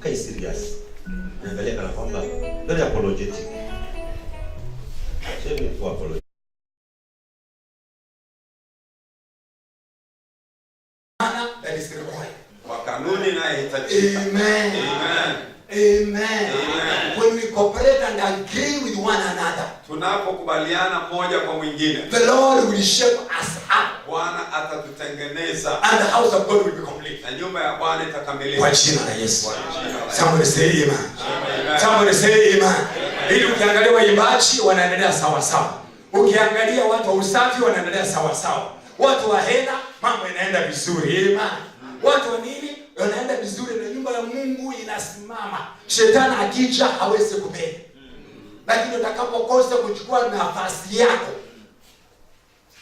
kai serious. Angalia kana kwamba very apologetic. Sema kwa apologetic. That is required. Kwa kanuni inayohitajika. Amen. Amen. Amen. Amen. When we cooperate and agree with one another, tunapokubaliana mmoja kwa mwingine, the Lord will shape us up. Bwana atatutengeneza. And the house of God will be complete. Na nyumba ya Bwana itakamilika. Kwa jina la Yesu. Somebody say amen. Amen. Somebody say amen. Ili ukiangalia waimbaji wanaendelea sawa sawa. Ukiangalia watu wa usafi wanaendelea sawa sawa. Watu wa hela mambo yanaenda vizuri. Amen. Watu wa nini wanaenda vizuri na nyumba ya Mungu inasimama. Shetani akija hawezi kupenya. Lakini utakapokosa kuchukua nafasi yako,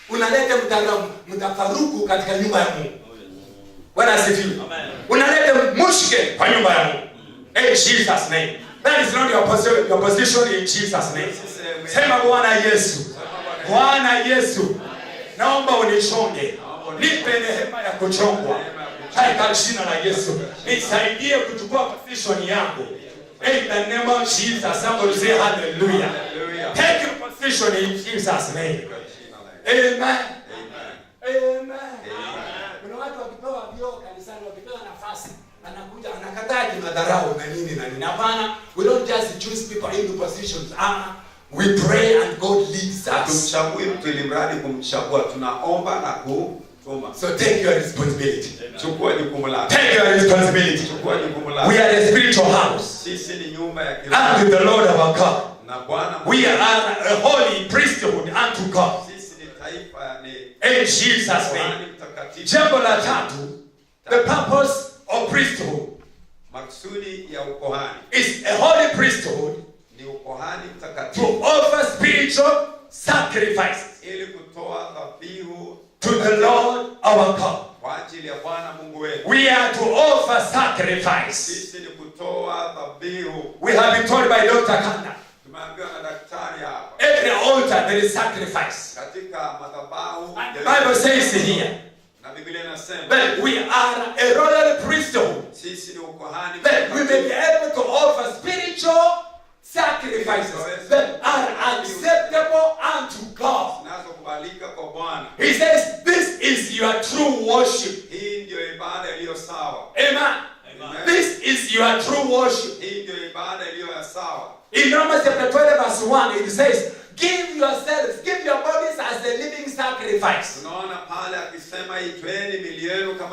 unaleta mtafaruku katika nyumba ya Mungu. Bwana asifiwe. Unaleta mushkil kwa nyumba ya Mungu. In Jesus name. That is not your position in Jesus name. Sema Bwana Yesu. Bwana Yesu. Naomba unichonge. Nipe neema ya kuchongwa. Katika jina la Yesu. Nisaidie kuchukua position yangu. In the name of Jesus. Somebody say hallelujah. Take your position in Jesus name. Amen. Amen. Kuna watu wakipewa vyeo kanisani, wakipewa nafasi, anakuja anakataa kimadharau na nini na nini. Hapana, we don't just choose people into positions. We pray and God leads us. Tumchagui mtu ili mradi kumchagua, tunaomba na kutuma. So take your responsibility. Chukua jukumu lako. Take your responsibility. Chukua jukumu lako. We are a spiritual house. Sisi ni nyumba ya kiroho. And with the Lord our God. Na Bwana. We are a holy priesthood unto God. Sisi ni taifa ni. In Jesus name. Jambo la tatu, the purpose of priesthood. Maksudi ya ukohani. Is a holy priesthood. Ni ukohani mtakatifu. To offer spiritual sacrifices. Ili kutoa dhabihu to the Lord our God. Kwa ajili ya Bwana Mungu wetu. We are to offer sacrifice. Sisi ni kutoa dhabihu. We have been told by Dr. Kanda. Tumeambiwa na daktari hapa. Every altar there is sacrifice. Katika madhabahu. The Bible says here. Na Biblia inasema that we are a royal priesthood. Sisi ni ukohani. That we may be able to offer spiritual sacrifices that are acceptable unto God. He says, this is your true worship. Amen. This is your true worship. In Romans chapter 12 verse 1, it says, give yourselves, give your bodies as a living sacrifice.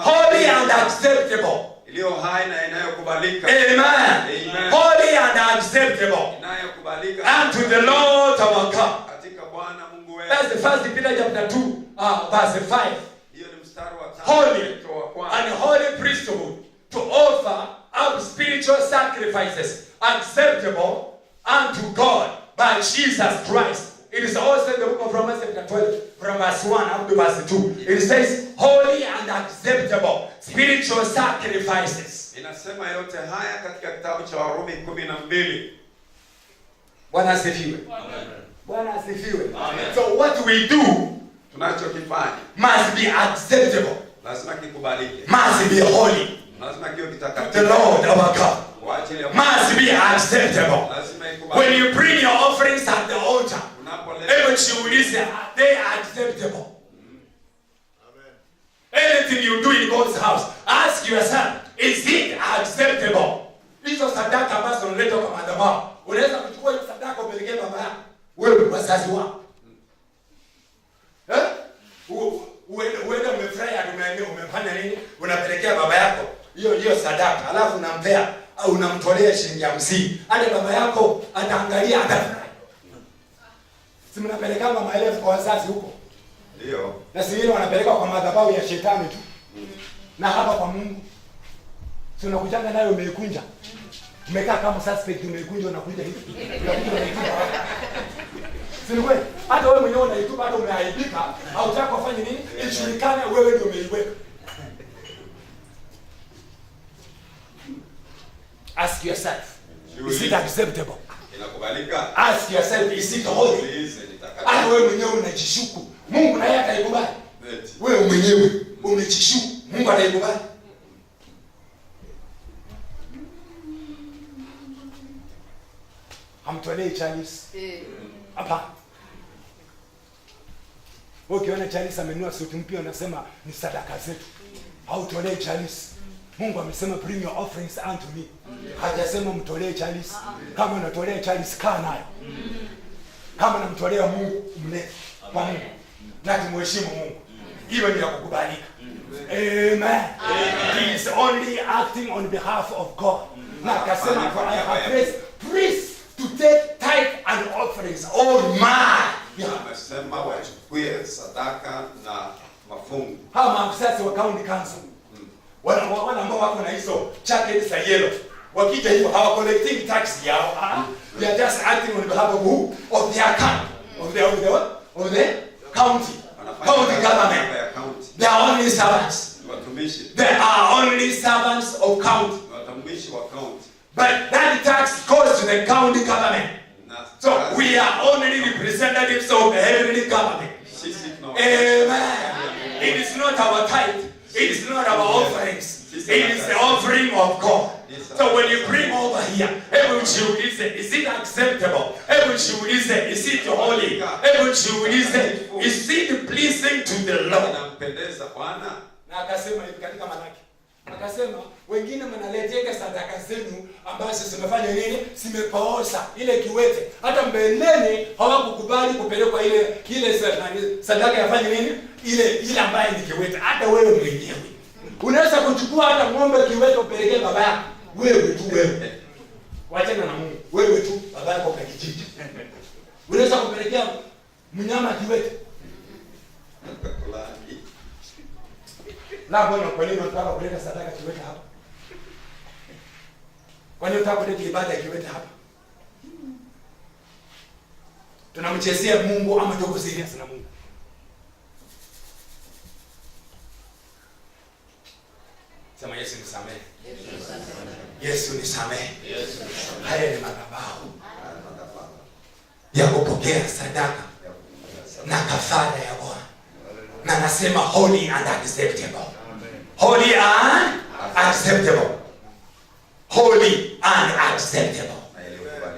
Holy and acceptable. Amen. Amen. Holy and acceptable unto the Lord our God. That's the first Peter chapter 2 verse 5. Holy and holy priesthood to offer up spiritual sacrifices acceptable unto God by Jesus Christ. It is also in the book of Romans chapter 12 from verse 1 up to verse 2. It says holy and acceptable spiritual sacrifices. Inasema yote haya katika kitabu cha Warumi 12. Bwana asifiwe. Amen. Bwana asifiwe. Amen. So what we do tunachokifanya must be acceptable. Lazima kikubalike. Must be holy. Lazima kiwe kitakatifu. The Lord our God must be acceptable. When you bring your offerings at the altar, hebu jiulize, are they acceptable? Amen. Anything you do in God's house, ask yourself, is it acceptable? Hizo sadaka ambazo unaleta kwa madhabahu, unaweza kuchukua hiyo sadaka upelekee baba yako, wewe wazazi wako. Uende umefurahia, umefanya nini? Unapelekea baba yako hiyo sadaka, alafu unampea au unamtolea shilingi 50. Hata baba yako ataangalia atafurahi. Si mnapeleka maelfu kwa wazazi huko? Ndio. Na sisi wanapeleka kwa madhabahu ya shetani tu. Na hapa kwa Mungu. Si unakujanga nayo umeikunja. Umekaa kama suspect umeikunja unakuja hivi. Si ni kweli? Hata wewe mwenyewe unaitupa, hata umeaibika, au unataka kufanya nini? Ijulikane wewe ndio umeiweka. Ask yourself, is it acceptable? Inakubalika? Ask yourself, is it holy? Hata wewe mwenyewe unajishuku, Mungu naye ataikubali. Wewe mwenyewe umejishuku, Mungu ataikubali. hamtolei chalice. Hapa. Ukiona chalice amenunua suti mpya unasema ni sadaka zetu. Hautolei chalice. Mungu amesema bring your offerings unto me. Hajasema mtolee chalice. Kama unatolea chalice kaa nayo. Kama unamtolea Mungu mlete kwa Mungu. Na tumheshimu Mungu. Hiyo ni ya kukubalika. Amen. He is only acting on behalf of God. Na akasema for I have raised priests to take tithe and offerings. Oh my. Amesema wachukue sadaka na mafungu. Hawa maafisa wa county council. Wana ambao wako na hizo jacket za yellow. Wakija hivyo hawa collecting tax yao. They are just acting on behalf of who? Of the account. Of the county. County government. They are only servants. They are only servants of county. But that tax goes to the county government. So we are only representatives of the heavenly government. Amen. It is not our tithe. It is not our offerings. It is the offering of God. So when you bring over here, every Jew is it acceptable? Every Jew is it holy? Every Jew is it pleasing to the Lord? Na akasema hivi katika Malaki. Akasema wengine mnaletea sadaka zenu ambazo zimefanya nini? Zimepooza ile kiwete. Hata mbeleni hawakukubali kupelekwa ile sadaka yafanye nini? Ile ambayo ni kiwete. Hata wewe mwenyewe unaweza kuchukua hata ng'ombe kiwete upelekee baba yako. Wewe tu wewe. Wachana na Mungu. Wewe tu baba yako kwa kijiji. Unaweza kupelekea mnyama kiwete. La bwana, kwa nini unataka kuleta sadaka kiwete hapa? Kwa nini unataka kuleta ibada kiwete hapa? Tunamchezea Mungu ama tuko serious na Mungu? Sema Yesu nisamehe. Yesu nisamehe. Haya ni madhabahu ya kupokea sadaka na kafara ya Bwana. Na nasema holy and acceptable. Holy and acceptable. Holy and acceptable.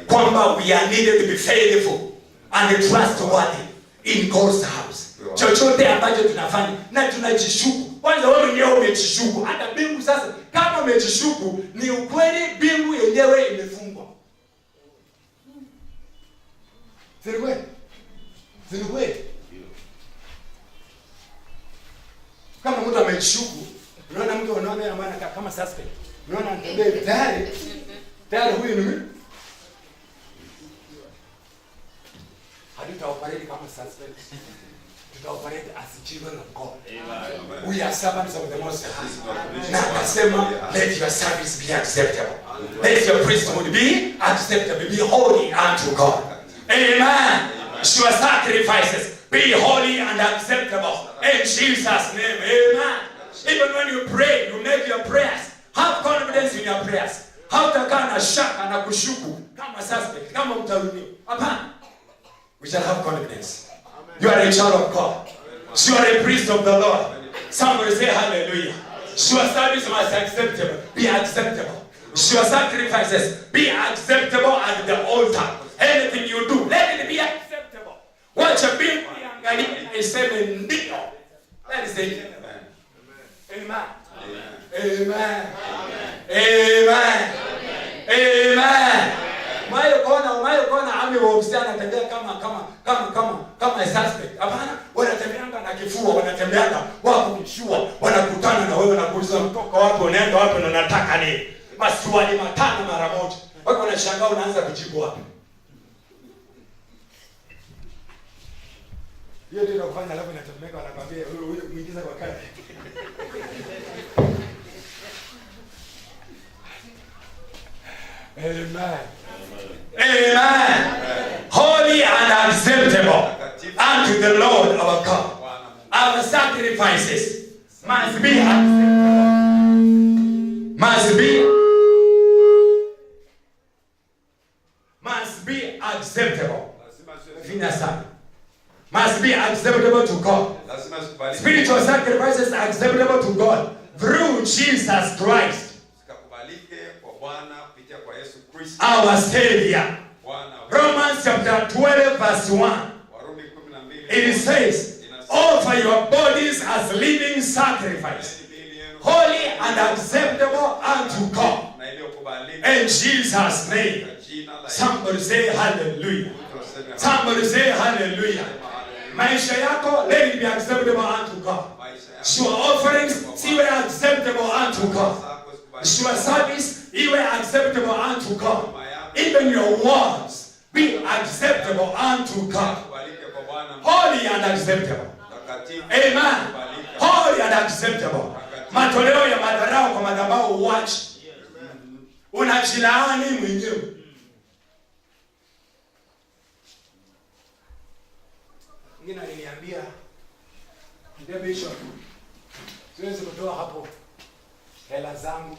Kwamba we are needed to be faithful and trustworthy in God's house. Chochote ambacho tunafanya na tunajishuku. Kwanza wewe mwenyewe umejishuku. Hata mbingu sasa kama umejishuku ni ukweli mbingu yenyewe imefungwa. Sio kweli? Sio kweli? Kama mtu amejishuku, unaona mtu unaona maana kama suspect. Unaona anatembea tayari huyu ni mimi. Hatuta operate kama suspect. Tuta operate as children of God. Amen. We are servants of the Most High. Na akasema let your service be acceptable. Let your priesthood be acceptable. Be holy unto God. Amen. Your sacrifices be holy and acceptable in Jesus' name. Amen. Even when you pray, you make your prayers. Have confidence in your prayers. Hautakaa na shaka na kushuku kama suspect, kama mtarudia. Hapana. We shall have confidence. You are a child of God. You are a priest of the Lord. Somebody say hallelujah. Your service must be acceptable. Your sacrifices be acceptable at the altar. Anything you do, let it be acceptable. Watch a big angalia iseme ndio. That is it. Amen. Amen. Amen. Amen. Umayo kona ami wa msichana anatembea kama suspect. Hapana, wanatembeanga na kifua, wanatembeanga wako kishua, wanakutana na wewe na kuuliza mtoka wapi, unaenda wapi na unataka nini? Maswali matano mara moja. Wako wanashangaa unaanza kujibu wapi? Hiyo ndio kufanya alafu inatemeka wanakwambia huyu muingiza kwa kazi. Amen. Amen. Holy and acceptable unto the Lord our God. Our sacrifices must be acceptable. Must be acceptable. Must be acceptable to God. Spiritual sacrifices are acceptable to God through Jesus Christ, our Savior. Romans chapter 12 verse 1. It says, offer your bodies as living sacrifice, holy and acceptable unto God. In Jesus' name. Somebody say hallelujah. Somebody say hallelujah. Maisha yako, let it be acceptable unto God. Your offerings, iwe acceptable unto God. Your service, iwe acceptable unto God. Even your words be acceptable unto God. Holy and acceptable. Amen. Holy and acceptable. Matoleo ya madharau kwa madhabahu uwachi. Unajilaani mwenyewe. Mwingine aliniambia, "Ndio Bishop, siwezi kutoa hapo hela zangu.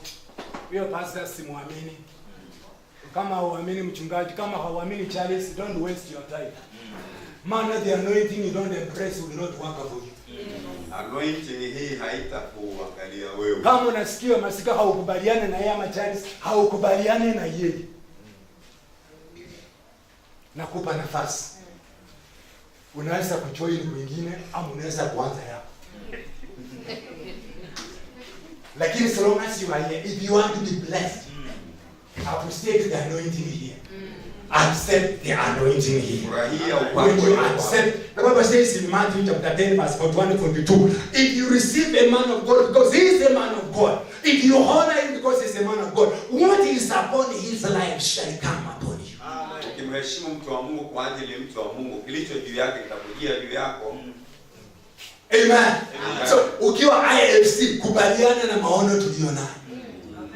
Huyo pastor simwamini. Kama hauamini mchungaji, kama hauamini Charles, don't waste your time. Man, the anointing you don't embrace will not work for you." Anointing hii haitakuangalia wewe. Kama unasikia masika haukubaliane na yeye ama Charles, haukubaliane na yeye. Nakupa nafasi. Unaweza kujoin mwingine ama unaweza kuanza yako. Lakini so long as you are here, if you want to be blessed, appreciate the anointing here. Accept the anointing here. When you accept, the Bible says in Matthew chapter 10 verse 41 to 42, if you receive a man of God because he is a man of God, if you honor him because he is a man of God, what is upon his life shall come upon you. Ukimheshimu mtu wa Mungu kwa ajili mtu wa Mungu, kilicho juu yake kitakujia juu yako. Amen. So ukiwa IFC, kubaliana na maono tulionao.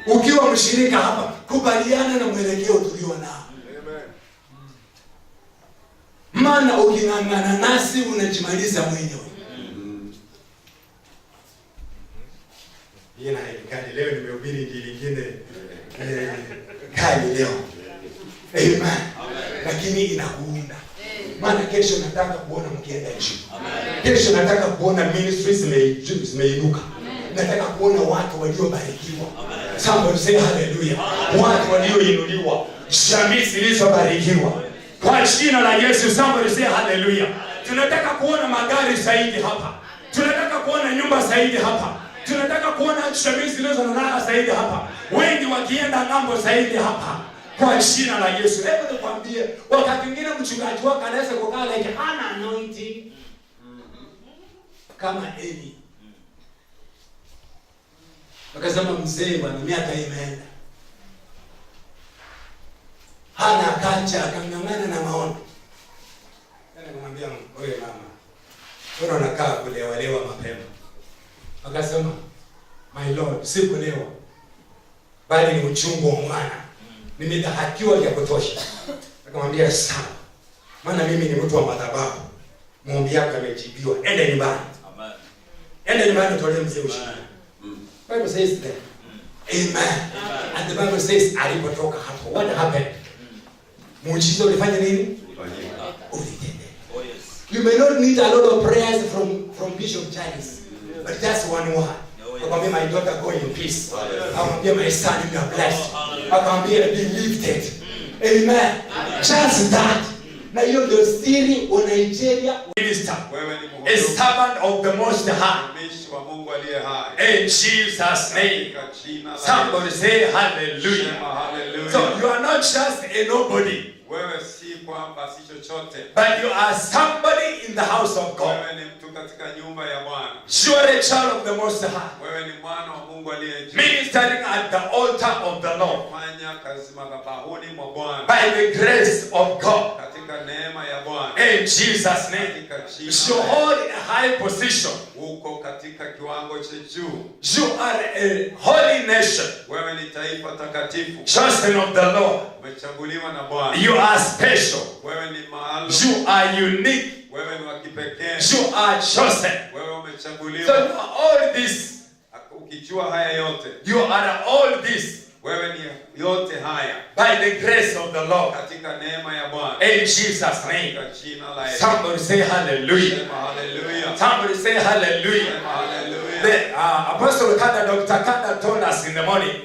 Ukiwa mshirika hapa, kubaliana na mwelekeo tulionao. Maana uking'ang'ana nasi unajimaliza mwenyewe. Yeye na leo nimehubiri injili nyingine kali leo. Amen. Lakini inakuunda. Maana kesho nataka kuona mkienda juu. Kesho nataka kuona ministries zimeinuka. Nataka kuona watu waliobarikiwa. Somebody say hallelujah. Watu walioinuliwa, jamii zilizobarikiwa. Kwa jina la Yesu, somebody say hallelujah. Tunataka kuona magari zaidi hapa. Tunataka kuona nyumba zaidi hapa. Tunataka kuona jamii zilizonana zaidi hapa. Wengi wakienda ng'ambo zaidi hapa. Kwa jina la Yesu. Hebu nikwambie, wakati mwingine mchungaji wako anaweza kukaa like hana anointing kama Eli. Wakasema mzee bwana miaka imeenda. Hana akaja akang'ang'ana na maono. Nikamwambia wewe mama, wewe unakaa kulewa mapema. Akasema my lord, si kulewa bali ni uchungu wa mwana. Nimedhahakiwa vya kutosha. Nikamwambia sawa. Maana mimi ni mtu wa madhabahu. Maombi yako yamejibiwa. Enda nyumbani. Amen. Enda nyumbani utolee mzee ushindi. Bible says that. Amen. And the Bible says alipotoka hapo, what happened? Muujiza ulifanya nini? Ulitendeka. Oh yes. You may not need a lot of prayers from Bishop Charles, but just one word. Akamwambia my daughter go in peace. Akamwambia my son you are blessed. Akamwambia be lifted. Amen. Just that. Na hiyo ndio siri wa Nigeria. Minister. A servant of the Most High. In Jesus' name. Somebody say hallelujah. So you are not just a nobody. But you are somebody in the house of God. You are a child of the Most High. Ministering at the altar of the Lord. By the grace of God. In Jesus' name. You hold a high position. You are a holy nation. Chosen of the Lord. You are special. You are unique. You are chosen. So you are all this. You are all this. By the grace of the Lord. In Jesus' name. Somebody say hallelujah. Somebody say hallelujah. The Apostle Kanda, Dr. Kanda told us in the morning.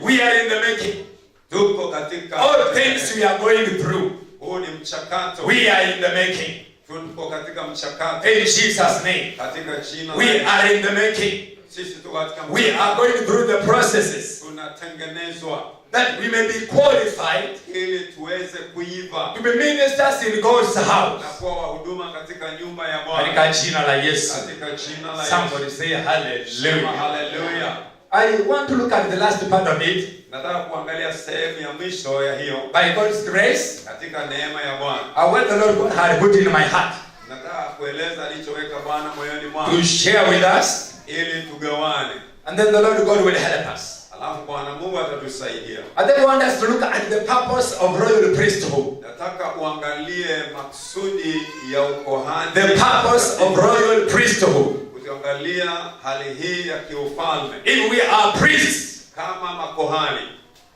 We are in the making. Tuko katika all things we are going through. Huu ni mchakato. We are in the making. Tuko katika mchakato. In Jesus' name. Katika jina la We are in the making. Sisi tuko katika mchakato. We are going through the processes tunatengenezwa that we may be qualified ili tuweze kuiva to be ministers in God's house. na kuwa wahuduma katika nyumba ya Bwana. Katika jina la Yesu. Katika jina la Yesu. Somebody say hallelujah. Hallelujah. I want to look at the last part of it. Nataka kuangalia sehemu ya mwisho ya hiyo. By God's grace, katika neema ya Bwana. what the Lord God had put in my heart. Nataka kueleza alichoweka Bwana moyoni mwangu. To share with us. Ili tugawane. And then the Lord God will help us. Alafu Bwana Mungu atatusaidia. I then want us to look at the purpose of royal priesthood. Nataka uangalie maksudi ya ukohani. The purpose of royal priesthood. Ukiangalia hali hii ya kiufalme. If we are priests, kama makohani,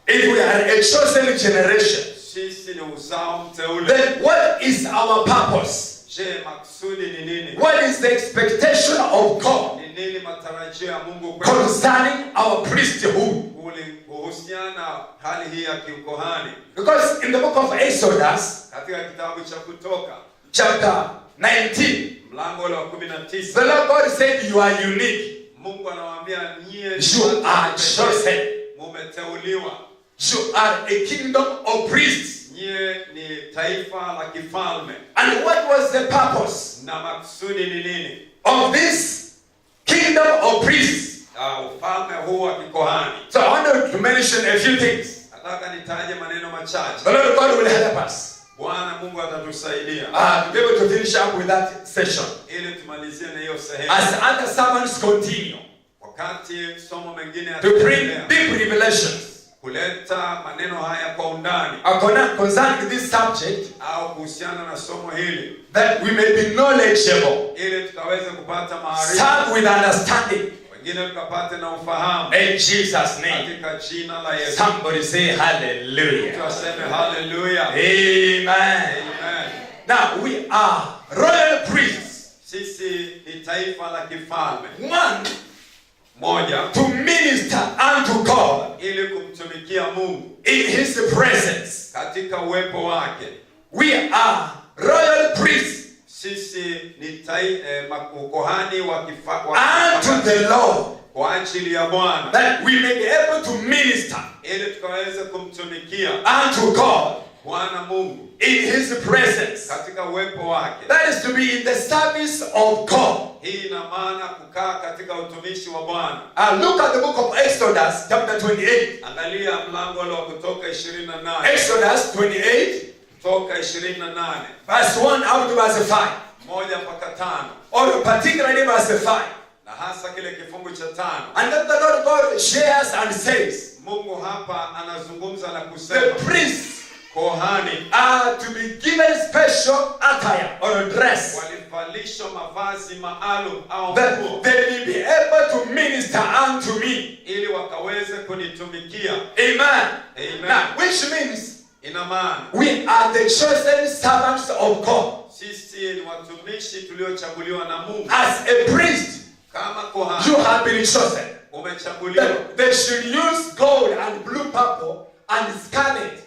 if we are a chosen generation, sisi ni uzao mteule, then what is our purpose? Je, maksudi ni nini? What is the expectation of God Ni nini matarajio ya Mungu kwetu concerning our priesthood? kuhusiana hali hii ya kiukohani? Because in the book of Exodus, katika kitabu cha Kutoka chapter 19, mlango wa 19, the Lord God said you are unique. Mungu anawaambia nyie You are chosen. mumeteuliwa. You are a kingdom of priests. Nyie ni taifa la kifalme. And what was the purpose na maksudi ni nini of this kingdom of priests? Ufalme huu wa kikohani. So I want to mention a few things. Nataka nitaje maneno machache. The Lord God will help us. Bwana Mungu atatusaidia. To be able to finish up with that session. Ili tumalizie na hiyo sehemu. As other sermons continue. Wakati somo mengine to bring deep revelations. Kuleta maneno haya kwa undani. Concerning this subject. Au kuhusiana na somo hili. That we may be knowledgeable. Ili tukaweze kupata maarifa. Serve with understanding. Wengine tukapate na ufahamu. In Jesus' name. Katika jina la Yesu. Somebody say hallelujah. Tuseme hallelujah. Amen. Amen. Now we are royal priests. Sisi ni taifa la kifalme. Moja, to minister unto God ili kumtumikia Mungu in his presence. Katika uwepo wake. We are royal priests. Sisi ni makuhani wa kifalme unto the Lord. Kwa ajili ya Bwana. That we may be able to minister ili tukaweze kumtumikia unto God Bwana Mungu in his presence. Katika uwepo wake. That is to be in the service of God. Hii ina maana kukaa katika utumishi wa Bwana. Look at the book of Exodus chapter 28. Angalia mlango wa Kutoka 28. Exodus 28 Kutoka 28 verse 1 up to verse 5. 1 mpaka 5. Or particularly verse 5. Na hasa kile kifungu cha 5. And then the Lord God shares and says, Mungu hapa anazungumza na kusema, the priests kohani are to be given special attire or dress. Walivalishwa mavazi maalum au that nguo. They will be able to minister unto me. Ili wakaweze kunitumikia. Amen. Amen. Now, which means ina maana we are the chosen servants of God. Sisi ni watumishi tuliochaguliwa na Mungu. As a priest, kama kohani, you have been chosen. Umechaguliwa. They should use gold and blue purple and scarlet,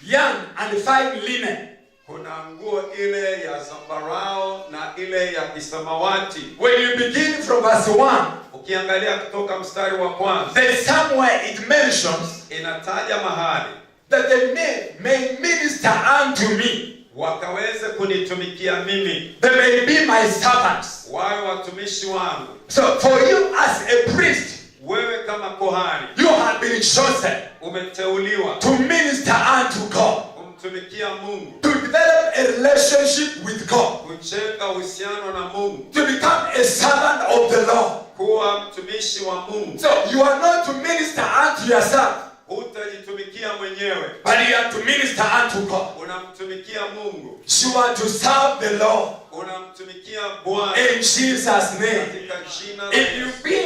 yarn and fine linen. Kuna nguo ile ya zambarao na ile ya kisamawati. When you begin from verse 1, ukiangalia kutoka mstari wa kwanza, there's somewhere it mentions inataja mahali that they may minister unto me. Wakaweze kunitumikia mimi. They may be my servants. Wawe watumishi wangu. So for you as a priest, wewe kama kohani, you have been chosen. Umeteuliwa to minister unto God. Kumtumikia Mungu. To develop a relationship with God. Kujenga uhusiano na Mungu. To become a servant of the Lord. Kuwa mtumishi wa Mungu. So you are not to minister unto yourself. Hutajitumikia mwenyewe. But you are to minister unto God. Unamtumikia Mungu. You are to serve the Lord. Unamtumikia Bwana. In Jesus' name. Katika jina la If you be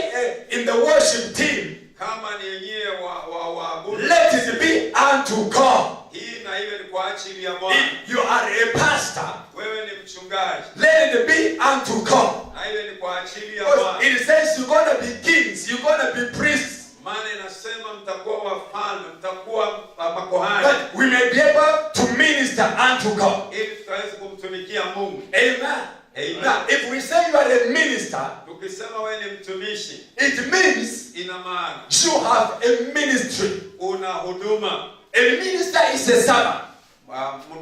in the worship team, kama ni yenyewe wa let it be unto God. Hii na iwe ni kwa ajili ya Bwana. If you are a pastor, wewe ni mchungaji, let it be unto God. na iwe ni kwa ajili ya Bwana. It says you're going to be kings, you're going to be priests. Maana inasema mtakuwa wafalme, mtakuwa makuhani. That we may be able to minister unto God. Ili tukaweze kumtumikia Mungu. Amen. Amen. Now, if we say you are a minister, tukisema wewe ni mtumishi, it means ina maana you have a ministry. una huduma. A minister is a servant.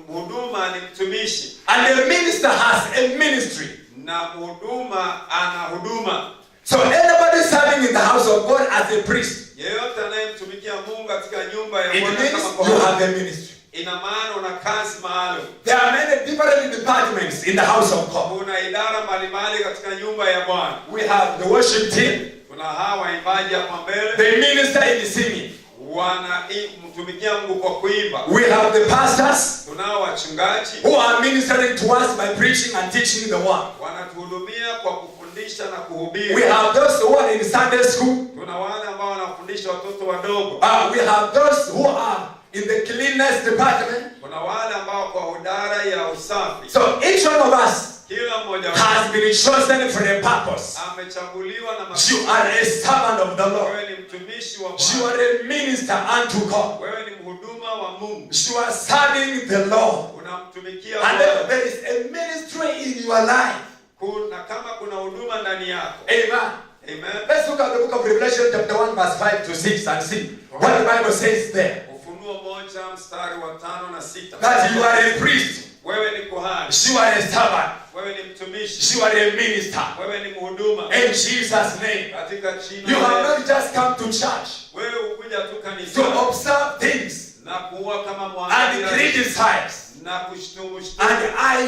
Huduma ni mtumishi. And a minister has a ministry. Na huduma ana huduma. So anybody serving in the house of God as a priest, yeyote anayemtumikia Mungu katika nyumba ya it Bwana means kama you kuhani, have a ministry. ina maana una kazi maalum. There are many different departments in the house of God. Kuna idara mbalimbali katika nyumba ya Bwana. We have the worship team. Kuna hawa waimbaji hapa mbele. They minister in singing. Wanamtumikia Mungu kwa kuimba. We have the pastors. Tunao wachungaji who are ministering to us by preaching and teaching the word. Wanatuhudumia kwa kufundisha na kuhubiri. We have those who are in Sunday school. Tuna wale ambao wanafundisha watoto wadogo. We have those who are in the cleanliness department. Kuna wale ambao kwa idara ya usafi. So each one of us kila mmoja has been chosen for a purpose. Amechaguliwa na makusudi. You are a servant of the Lord. Wewe ni mtumishi wa Bwana. You are a minister unto God. Wewe ni mhuduma wa Mungu. You are serving the Lord. Unamtumikia And Bwana. there is a ministry in your life. Kuna kama kuna huduma ndani yako. Amen. Amen. Let's look at the book of Revelation chapter 1 verse 5 to 6 and see what the Bible says there. Ufunuo 1 mstari wa 5 na 6. That you are a priest. Wewe ni kuhani. You are a servant. Wewe ni mtumishi. You are a minister. Wewe ni mhuduma. In Jesus' name. Katika jina You have not just come to church wewe ukuja tu kanisani to observe things na kuwa kama and mwanadamu criticize na kushtumu and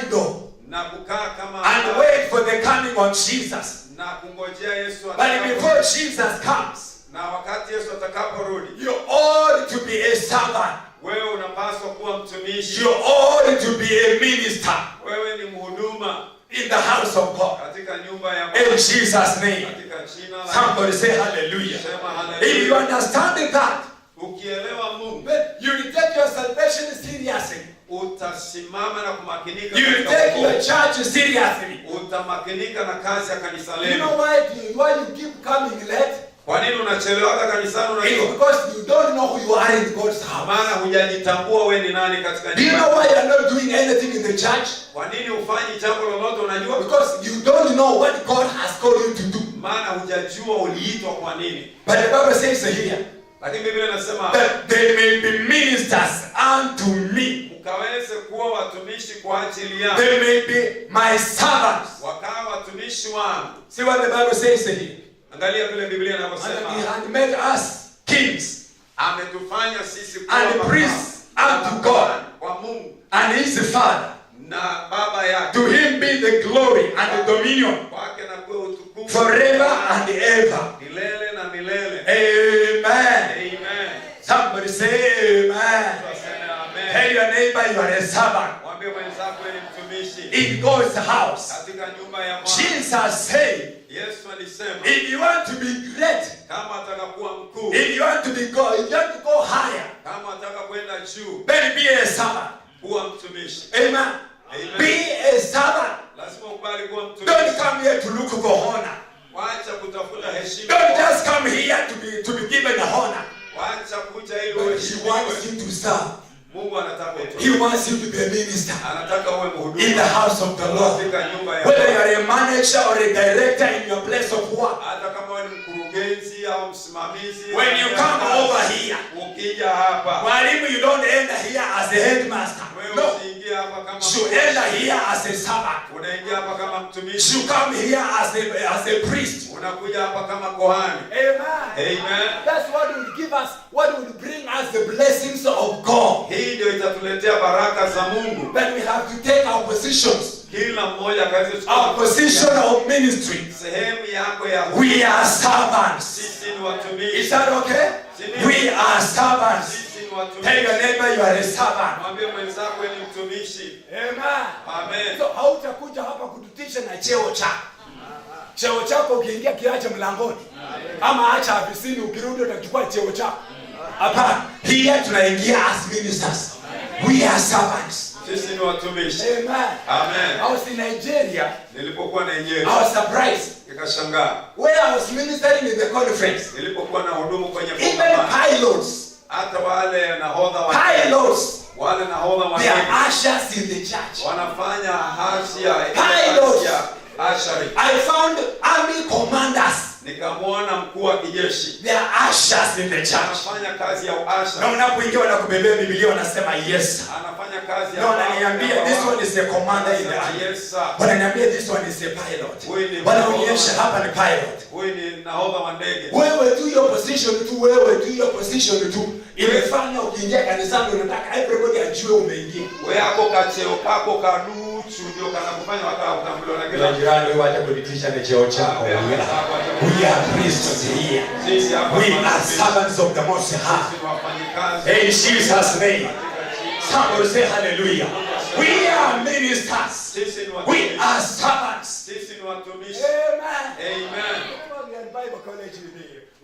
idle na kukaa kama and wait for the coming of Jesus. na kungojea Yesu But before Jesus comes, na wakati Yesu atakaporudi, you ought to be a servant. wewe unapaswa kuwa mtumishi. You ought to be a minister Wewe ni mhuduma in the house of God. katika nyumba ya In Bwana. Jesus' name. Katika jina la Somebody say hallelujah. Sema hallelujah. If you understand that, ukielewa Mungu, you will take your salvation seriously. utasimama na kumakinika. You will take your church seriously. Utamakinika na kazi ya kanisa You lenu. know why you keep coming late? Kwa nini unachelewa kanisani? It's Unajua because you don't know who you are in God's house. maana hujajitambua wewe ni nani katika Do you nyumba. know why you are not doing anything in the church? Kwa nini ufanyi jambo lolote? Unajua Because you don't know what God has called you to do. maana hujajua uliitwa kwa nini. But the Bible says here Lakini Biblia inasema that they may be ministers unto me. ukaweze kuwa watumishi kwa ajili yangu. They may be my servants. Wakawa watumishi wangu. See what the Bible says here. Angalia vile Biblia And inavyosema. he had made us kings Ametufanya sisi kuwa and priests unto God kwa Mungu and his Father. na baba yake. To him be the glory and the dominion Kwake na kuwa utukufu forever and ever. milele na milele. Amen. Amen. Somebody say amen. Tuseme amen. Tell your neighbor you are a servant Mwambie mwenzako wewe ni mtumishi in God's house. katika nyumba ya Bwana. Jesus said, Yesu alisema if you want to be great, kama atakakuwa mkuu, if you want to be God, if you want to go higher, kama ataka kwenda juu, then be a servant. kuwa mtumishi. Amen. Amen. Be a servant. Lazima ukubali kuwa Don't mtumishi. come here to look for honor. Wacha kutafuta heshima. Don't just come here to be given honor. Wacha kuja ili But he wants uheshimiwe. you to serve. Mungu anataka He utumishi. wants you to be a minister Anataka uwe in the mhudumu house of the Lord. katika nyumba ya Whether you Bwana. are a manager or a director in your place of work, Hata kama wewe ni mkurugenzi au msimamizi. when you come over here, ukija hapa, Mwalimu, you don't enter here as a headmaster. wewe No, usiingie hapa kama you enter here as a servant. unaingia hapa kama mtumishi. You come here as a priest. Unakuja hapa kama kohani. Amen. Amen. That's what will give us, what will bring us the blessings of God. Hii ndio itatuletea baraka za Mungu. But we have to take our positions, Kila mmoja akaweze our position of ministry. sehemu yako ya We are servants. sisi ni watumishi. Is that okay? We are servants. Sisi ni Tell watumishi. your neighbor you are a servant. Mwambie mwenzako wewe ni mtumishi. Amen. Amen. So hautakuja hapa kututisha na cheo chako. Cheo chako ukiingia kiache mlangoni. Ama acha afisini ukirudi utachukua cheo chako. Hapana. Here tunaingia as ministers. We are servants. Sisi ni watumishi. Amen. Amen. I was in Nigeria. Nilipokuwa Nigeria, I was surprised. Nikashangaa. Where I was ministering in the conference, Nilipokuwa na hudumu kwenye even kongamano. pilots, Hata wale nahodha wa pilots, wale nahodha wa they are ndege ushers in the church. wanafanya hasia Pilots. ya ashari. I found army commanders, Nikamwona mkuu wa kijeshi they are ushers in the church. anafanya kazi ya Na uasha. unapoingia wanakubebea Biblia wanasema yes. Anafanya kazi ya Na wananiambia this one is a commander in the army. Yes sir. Wananiambia this one is a pilot. Huyu ni Wanaonyesha hapa ni pilot. Huyu ni nahodha wa ndege. Wewe tu hiyo position tu, wewe tu hiyo position tu imefanya ukiingia kanisani unataka everybody ajue umeingia. Wewe hapo kacheo kako kaduchu ndio kanakufanya watu wakutambuliwe na kila Jirani wewe acha kulitisha na cheo chako. We are priests here. sisi hapa We are servants of the Most High. In Jesus' name. Somebody say hallelujah. We are ministers. We are servants. Sisi ni watumishi. Amen. Amen. Bible college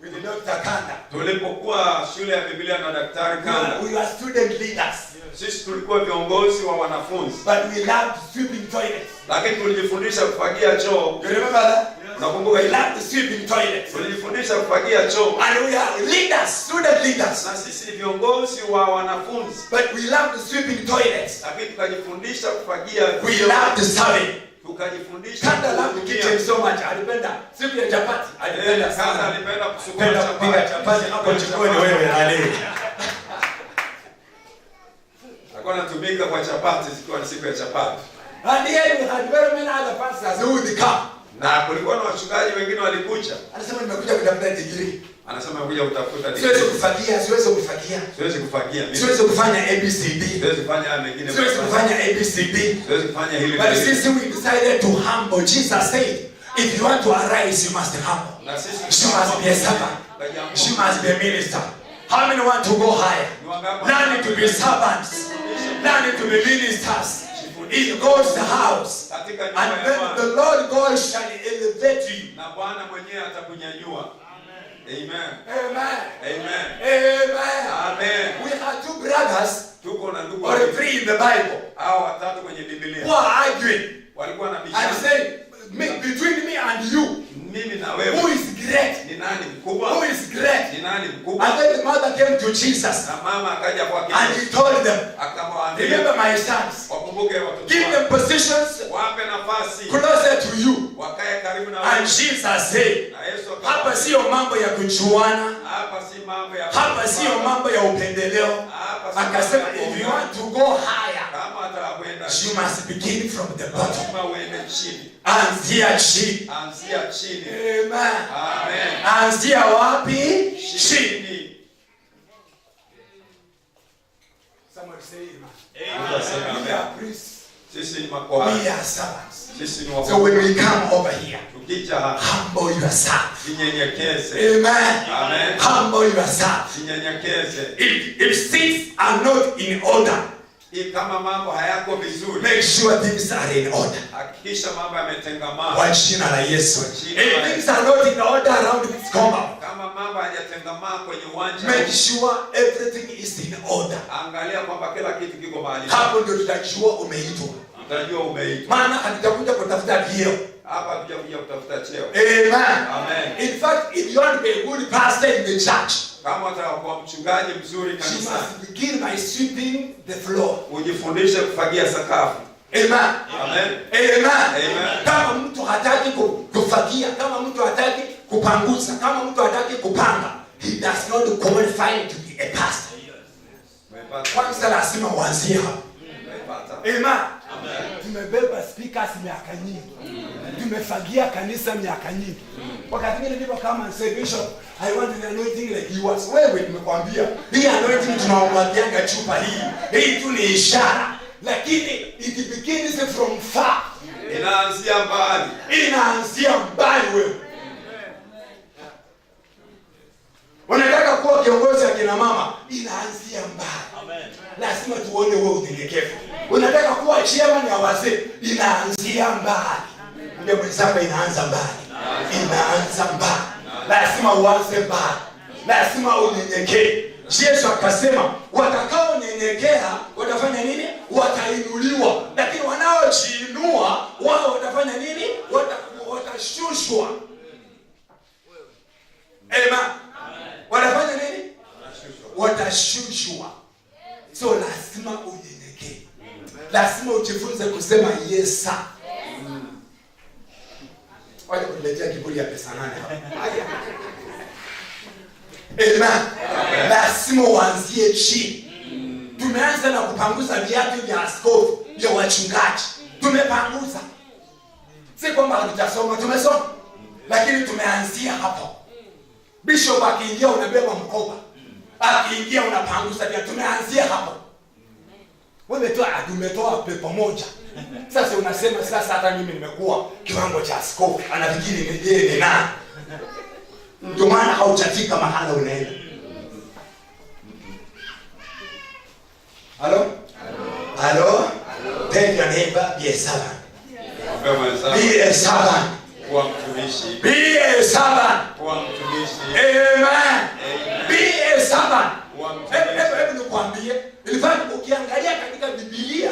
with Dr. Kanda. Tulipokuwa shule ya Biblia na Daktari Kanda, We were student leaders. sisi tulikuwa viongozi wa wanafunzi, But we loved sweeping toilets. lakini tulijifundisha kufagia choo. You remember that? Unakumbuka We hilo? loved sweeping toilets. Tulijifundisha kufagia choo. And we are leaders, student leaders. Na sisi ni viongozi wa wanafunzi, But we loved sweeping toilets. lakini tukajifundisha kufagia We vyoo. loved serving. Tukajifundisha Kanda loved kitchen so much. Alipenda siku ya chapati. Alipenda Kanda sana. alipenda kusukuma Alipenda kupiga chapati hapo jikoni wewe na leo. Alikuwa anatumika kwa chapati zikiwa ni siku ya chapati. And here we had very many other pastors who would come. Na kulikuwa na wachungaji wengine walikuja. Anasema nimekuja kutafuta degree. Anasema kuja kutafuta Siwezi degree. kufagia, siwezi kufagia. Siwezi kufagia mimi. Siwezi kufanya ABCD. Siwezi kufanya haya mengine. Siwezi kufanya ABCD. Siwezi kufanya hili na But hili. since we decided to humble, Jesus said, if you want to arise, you must humble. Na sisi She must be a servant. She must be a minister. How many want to go higher? Learning to be servants. Learning to be ministers. In God's house. And then the Lord God shall elevate you. Na Bwana mwenyewe atakunyanyua. Amen. Amen. Amen. Amen. Amen. We have two brothers, Tuko na ndugu or three in the Bible, hao watatu kwenye who Biblia. are arguing Walikuwa na and bishana. saying, between me and you, Mimi na who wewe. is great? Ni nani mkubwa? Who is great? Ni nani mkubwa? And then the mother came to Jesus Na mama akaja kwa and he Yesu. told them, Akamwambia, remember my sons, wakumbuke watoto give them wako. positions Wape nafasi. closer to you. Wakae karibu na And wewe. Jesus said, Na Yesu hapa akamwambia, sio mambo ya kuchuana, hapa si mambo ya hapa sio mambo ya upendeleo. Hapa si Akasema, mambo ya if you want to go higher, kama atakwenda you must begin from the bottom. lazima uende chini. Anzia chini. Anzia chini. Amen. Amen. Anzia wapi? Chini. Chini. Somebody say Amen. we are priests. Sisi ni We makuhani. are servants. Sisi ni So when wakuu. we come over here, Tukija hapa, humble yourself. jinyenyekeze. Amen. Amen. Humble yourself. Jinyenyekeze. If things are not in order, Kama mambo hayako vizuri, make sure things are in order. hakikisha mambo yametengamana. Kwa jina la Yesu. If things are not in order around this compound, Kama mambo hayajatengamana kwenye uwanja, make sure everything is in order. angalia kwamba kila kitu kiko mahali. Hapo ndio tutajua umeitwa. Utajua umeitwa. Maana hatutakuja kutafuta vyeo. Hapa tujakuja kutafuta cheo. Amen. Amen. In fact, if you want to be a good pastor in the church, Kama unataka kuwa mchungaji mzuri you kanisani, must begin by sweeping the floor. ujifundishe kufagia sakafu. Amen. Amen. Amen. Amen. Kama mtu hataki kufagia, kama mtu hataki kupanguza, kama mtu hataki kupanga, he does not qualify to be a pastor. Kwanza lazima uanzie hapo. Amen. Tumebeba speakers miaka nyingi. Tumefagia kanisa miaka nyingi. Wakati mwingine ndipo kama say Bishop, I want an anointing like yours. Wewe nimekwambia, hii anointing tunaomwagianga chupa hii. Hii tu ni ishara. Lakini it begins from far. Inaanzia mbali. Inaanzia mbali wewe. Unataka kuwa kiongozi akina mama, inaanzia mbali. Lazima tuone wewe unyenyekevu. Unataka kuwa chairman ya wazee, inaanzia mbali. Ndio mwenzako inaanza mbali. Inaanza mbali. Lazima uanze mbali. Lazima unyenyekee. Yesu akasema watakaonyenyekea watafanya nini? Watainuliwa. Lakini wanaojiinua wao watafanya nini? Watashushwa. watashushwa. Amen. Wanafanya nini? Watashushwa. So lazima unyenyekee. Lazima ujifunze kusema yes sir. Wacha kuletea kiburi ya pesa nane hapa. Amen. Lazima uanzie chini. Tumeanza na kupanguza viatu vya askofu, vya wachungaji. Tumepanguza. Si kwamba hatujasoma, tumesoma. Lakini tumeanzia hapo. Bishop akiingia unabeba mkoba. Akiingia unapanguza viatu. Tumeanzia hapo. Wewe tumetoa pepo moja. Sasa unasema sasa hata mimi nimekuwa kiwango cha askofu. Anafikiri yeye ni nani? Ndio maana haujafika mahala unaenda. Hello? Hello? Tell your neighbor, be a servant. Be a servant. Kuwa mtumishi. Be a servant. Kuwa mtumishi. Amen. Be a servant. Kuwa mtumishi. Hebu nikwambie, ilifanya ukiangalia katika Biblia,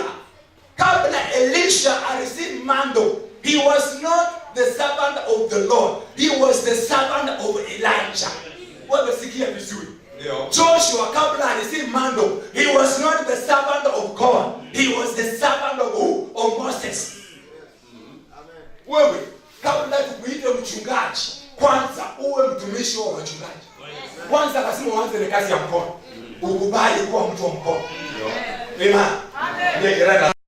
kabla Elisha areceive mando, he was not the servant of the Lord. He was the servant of Elijah. Wewe sikia vizuri. Joshua kabla areceive mando, he was not the servant of God. He was the servant of who? Of Moses. Wewe kabla tukuite mchungaji, kwanza uwe mtumishi wa wachungaji. Kwanza lazima uanze na kazi ya mkono. Ukubali kuwa mtu wa mkono. Amen. Amen.